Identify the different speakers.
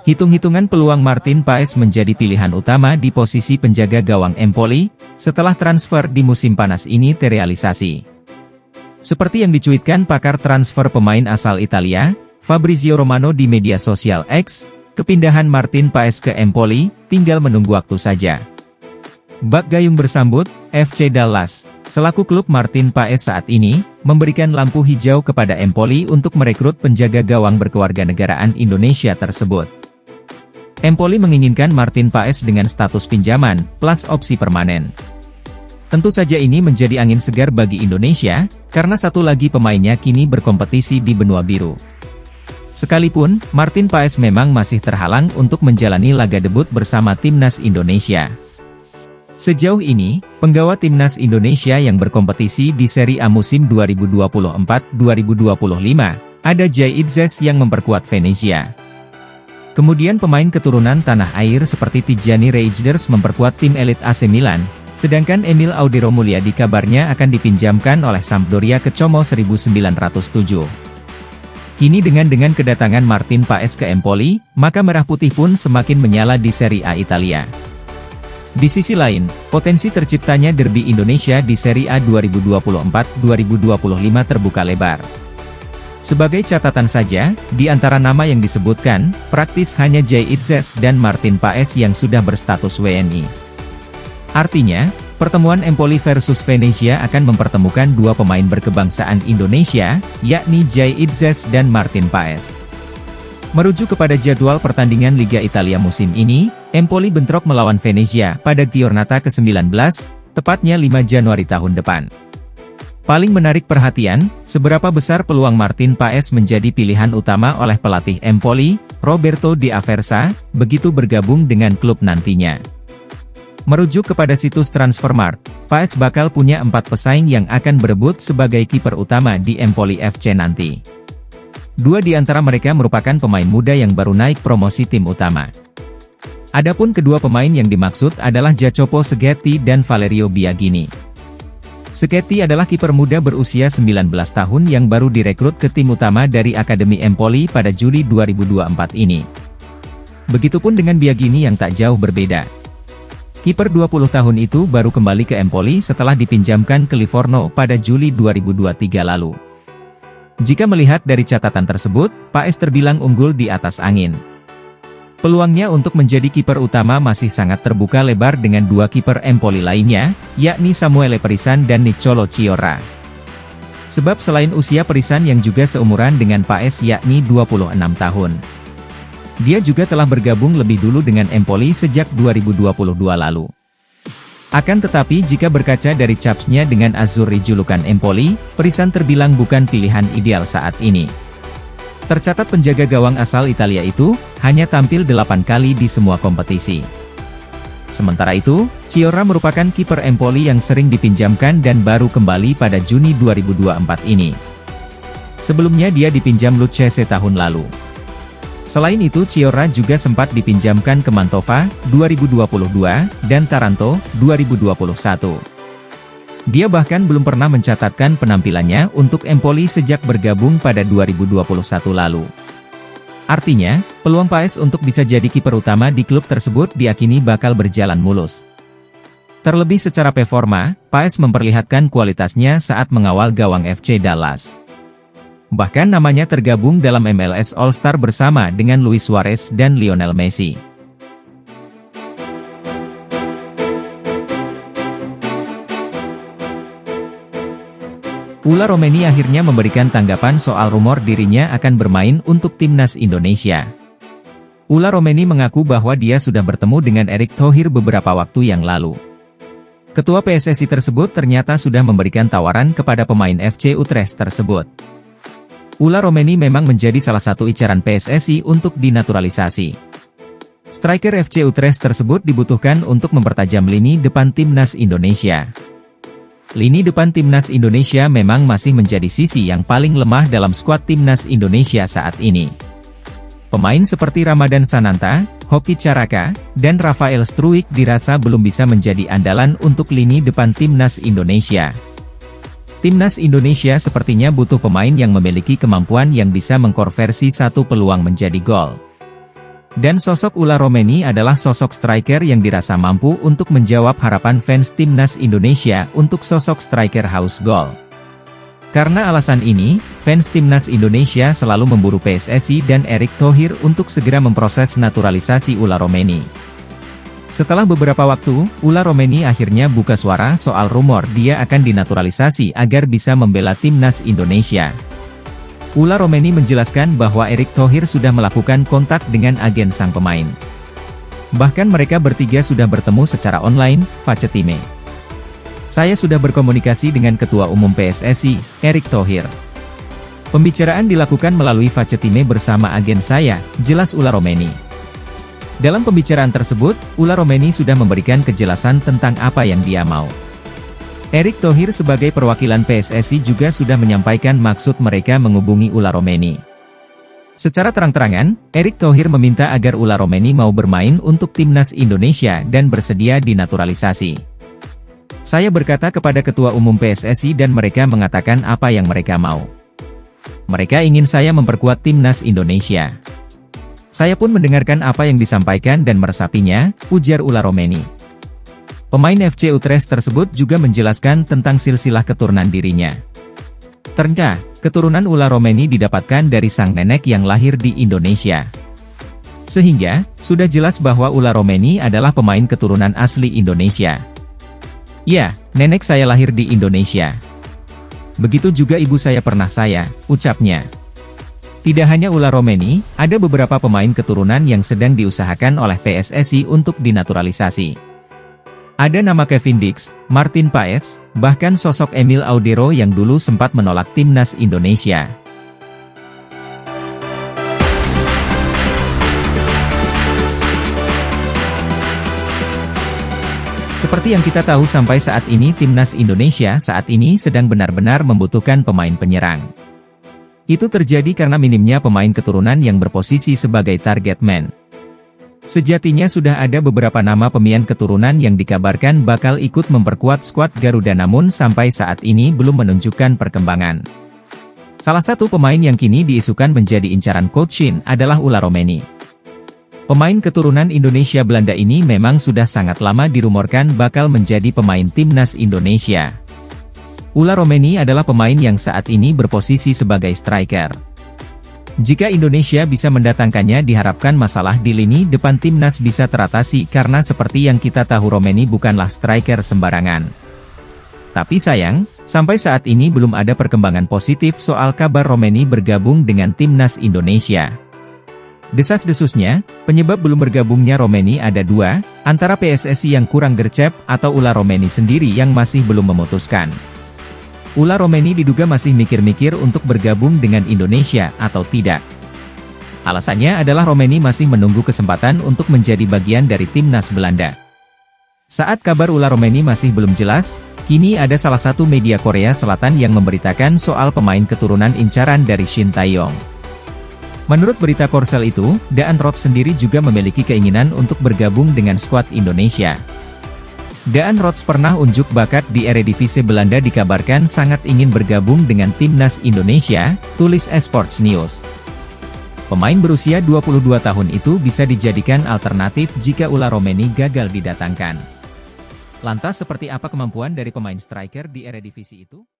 Speaker 1: Hitung-hitungan peluang Martin Paes menjadi pilihan utama di posisi penjaga gawang Empoli, setelah transfer di musim panas ini terrealisasi. Seperti yang dicuitkan pakar transfer pemain asal Italia, Fabrizio Romano di media sosial X, kepindahan Martin Paes ke Empoli, tinggal menunggu waktu saja. Bak Gayung bersambut, FC Dallas, selaku klub Martin Paes saat ini, memberikan lampu hijau kepada Empoli untuk merekrut penjaga gawang berkewarganegaraan Indonesia tersebut. Empoli menginginkan Martin Paes dengan status pinjaman, plus opsi permanen. Tentu saja ini menjadi angin segar bagi Indonesia, karena satu lagi pemainnya kini berkompetisi di benua biru. Sekalipun, Martin Paes memang masih terhalang untuk menjalani laga debut bersama Timnas Indonesia. Sejauh ini, penggawa Timnas Indonesia yang berkompetisi di Serie A musim 2024-2025, ada Jay Idzes yang memperkuat Venezia. Kemudian pemain keturunan tanah air seperti Tijjani Reijnders memperkuat tim elit AC Milan, sedangkan Emil Audero Mulyadi kabarnya akan dipinjamkan oleh Sampdoria ke Como 1907. Kini dengan kedatangan Martin Paes ke Empoli, maka Merah Putih pun semakin menyala di Serie A Italia. Di sisi lain, potensi terciptanya derby Indonesia di Serie A 2024-2025 terbuka lebar. Sebagai catatan saja, di antara nama yang disebutkan, praktis hanya Jay Idzes dan Martin Paes yang sudah berstatus WNI. Artinya, pertemuan Empoli versus Venezia akan mempertemukan dua pemain berkebangsaan Indonesia, yakni Jay Idzes dan Martin Paes. Merujuk kepada jadwal pertandingan Liga Italia musim ini, Empoli bentrok melawan Venezia pada Giornata ke-19, tepatnya 5 Januari tahun depan. Paling menarik perhatian, seberapa besar peluang Martin Paes menjadi pilihan utama oleh pelatih Empoli, Roberto Di Aversa, begitu bergabung dengan klub nantinya. Merujuk kepada situs Transfermarkt, Paes bakal punya 4 pesaing yang akan berebut sebagai kiper utama di Empoli FC nanti. 2 di antara mereka merupakan pemain muda yang baru naik promosi tim utama. Adapun kedua pemain yang dimaksud adalah Jacopo Seghetti dan Valerio Biagini. Seghetti adalah kiper muda berusia 19 tahun yang baru direkrut ke tim utama dari Akademi Empoli pada Juli 2024 ini. Begitupun dengan Biagini yang tak jauh berbeda. Kiper 20 tahun itu baru kembali ke Empoli setelah dipinjamkan ke Livorno pada Juli 2023 lalu. Jika melihat dari catatan tersebut, Paes terbilang unggul di atas angin. Peluangnya untuk menjadi kiper utama masih sangat terbuka lebar dengan dua kiper Empoli lainnya, yakni Samuele Perisan dan Niccolò Chiorra. Sebab selain usia Perisan yang juga seumuran dengan Paes yakni 26 tahun. Dia juga telah bergabung lebih dulu dengan Empoli sejak 2022 lalu. Akan tetapi jika berkaca dari capsnya dengan Azzurri julukan Empoli, Perisan terbilang bukan pilihan ideal saat ini. Tercatat penjaga gawang asal Italia itu, hanya tampil 8 kali di semua kompetisi. Sementara itu, Chiorra merupakan kiper Empoli yang sering dipinjamkan dan baru kembali pada Juni 2024 ini. Sebelumnya dia dipinjam Lucchese tahun lalu. Selain itu Chiorra juga sempat dipinjamkan ke Mantova, 2022, dan Taranto, 2021. Dia bahkan belum pernah mencatatkan penampilannya untuk Empoli sejak bergabung pada 2021 lalu. Artinya, peluang Paes untuk bisa jadi kiper utama di klub tersebut diyakini bakal berjalan mulus. Terlebih secara performa, Paes memperlihatkan kualitasnya saat mengawal gawang FC Dallas. Bahkan namanya tergabung dalam MLS All-Star bersama dengan Luis Suarez dan Lionel Messi. Ula Romeni akhirnya memberikan tanggapan soal rumor dirinya akan bermain untuk Timnas Indonesia. Ula Romeni mengaku bahwa dia sudah bertemu dengan Erick Thohir beberapa waktu yang lalu. Ketua PSSI tersebut ternyata sudah memberikan tawaran kepada pemain FC Utrecht tersebut. Ula Romeni memang menjadi salah satu incaran PSSI untuk dinaturalisasi. Striker FC Utrecht tersebut dibutuhkan untuk mempertajam lini depan Timnas Indonesia. Lini depan Timnas Indonesia memang masih menjadi sisi yang paling lemah dalam skuad Timnas Indonesia saat ini. Pemain seperti Ramadan Sananta, Hoki Caraka, dan Rafael Struijk dirasa belum bisa menjadi andalan untuk lini depan Timnas Indonesia. Timnas Indonesia sepertinya butuh pemain yang memiliki kemampuan yang bisa mengkonversi satu peluang menjadi gol. Dan sosok Ula Romeni adalah sosok striker yang dirasa mampu untuk menjawab harapan fans timnas Indonesia untuk sosok striker haus gol. Karena alasan ini, fans timnas Indonesia selalu memburu PSSI dan Erick Thohir untuk segera memproses naturalisasi Ula Romeni. Setelah beberapa waktu, Ula Romeni akhirnya buka suara soal rumor dia akan dinaturalisasi agar bisa membela timnas Indonesia. Ula Romeni menjelaskan bahwa Erick Thohir sudah melakukan kontak dengan agen sang pemain. Bahkan mereka bertiga sudah bertemu secara online, Facetime. Saya sudah berkomunikasi dengan Ketua Umum PSSI, Erick Thohir. Pembicaraan dilakukan melalui Facetime bersama agen saya, jelas Ula Romeni. Dalam pembicaraan tersebut, Ula Romeni sudah memberikan kejelasan tentang apa yang dia mau. Erick Thohir sebagai perwakilan PSSI juga sudah menyampaikan maksud mereka menghubungi Ula Romeni. Secara terang-terangan, Erick Thohir meminta agar Ula Romeni mau bermain untuk timnas Indonesia dan bersedia dinaturalisasi. Saya berkata kepada Ketua Umum PSSI dan mereka mengatakan apa yang mereka mau. Mereka ingin saya memperkuat timnas Indonesia. Saya pun mendengarkan apa yang disampaikan dan meresapinya, ujar Ula Romeni. Pemain FC Utrecht tersebut juga menjelaskan tentang silsilah keturunan dirinya. Ternyata, keturunan Ula Romeni didapatkan dari sang nenek yang lahir di Indonesia. Sehingga, sudah jelas bahwa Ula Romeni adalah pemain keturunan asli Indonesia. Ya, nenek saya lahir di Indonesia. Begitu juga ibu saya pernah ucapnya. Tidak hanya Ula Romeni, ada beberapa pemain keturunan yang sedang diusahakan oleh PSSI untuk dinaturalisasi. Ada nama Kevin Dix, Martin Paes, bahkan sosok Emil Audero yang dulu sempat menolak timnas Indonesia. Seperti yang kita tahu sampai saat ini timnas Indonesia saat ini sedang benar-benar membutuhkan pemain penyerang. Itu terjadi karena minimnya pemain keturunan yang berposisi sebagai target man. Sejatinya sudah ada beberapa nama pemain keturunan yang dikabarkan bakal ikut memperkuat skuad Garuda namun sampai saat ini belum menunjukkan perkembangan. Salah satu pemain yang kini diisukan menjadi incaran Coach Shin adalah Ula Romeni. Pemain keturunan Indonesia Belanda ini memang sudah sangat lama dirumorkan bakal menjadi pemain timnas Indonesia. Ula Romeni adalah pemain yang saat ini berposisi sebagai striker. Jika Indonesia bisa mendatangkannya diharapkan masalah di lini depan timnas bisa teratasi karena seperti yang kita tahu Romeni bukanlah striker sembarangan. Tapi sayang, sampai saat ini belum ada perkembangan positif soal kabar Romeni bergabung dengan timnas Indonesia. Desas-desusnya, penyebab belum bergabungnya Romeni ada dua, antara PSSI yang kurang gercep atau Ula Romeni sendiri yang masih belum memutuskan. Ula Romeni diduga masih mikir-mikir untuk bergabung dengan Indonesia atau tidak. Alasannya adalah Romeni masih menunggu kesempatan untuk menjadi bagian dari timnas Belanda. Saat kabar Ula Romeni masih belum jelas, kini ada salah satu media Korea Selatan yang memberitakan soal pemain keturunan incaran dari Shin Tae-yong. Menurut berita Korsel itu, Daan Roth sendiri juga memiliki keinginan untuk bergabung dengan skuad Indonesia. Daan Roth pernah unjuk bakat di Eredivisie Belanda dikabarkan sangat ingin bergabung dengan timnas Indonesia, tulis Esports News. Pemain berusia 22 tahun itu bisa dijadikan alternatif jika Ula Romeni gagal didatangkan. Lantas seperti apa kemampuan dari pemain striker di Eredivisie itu?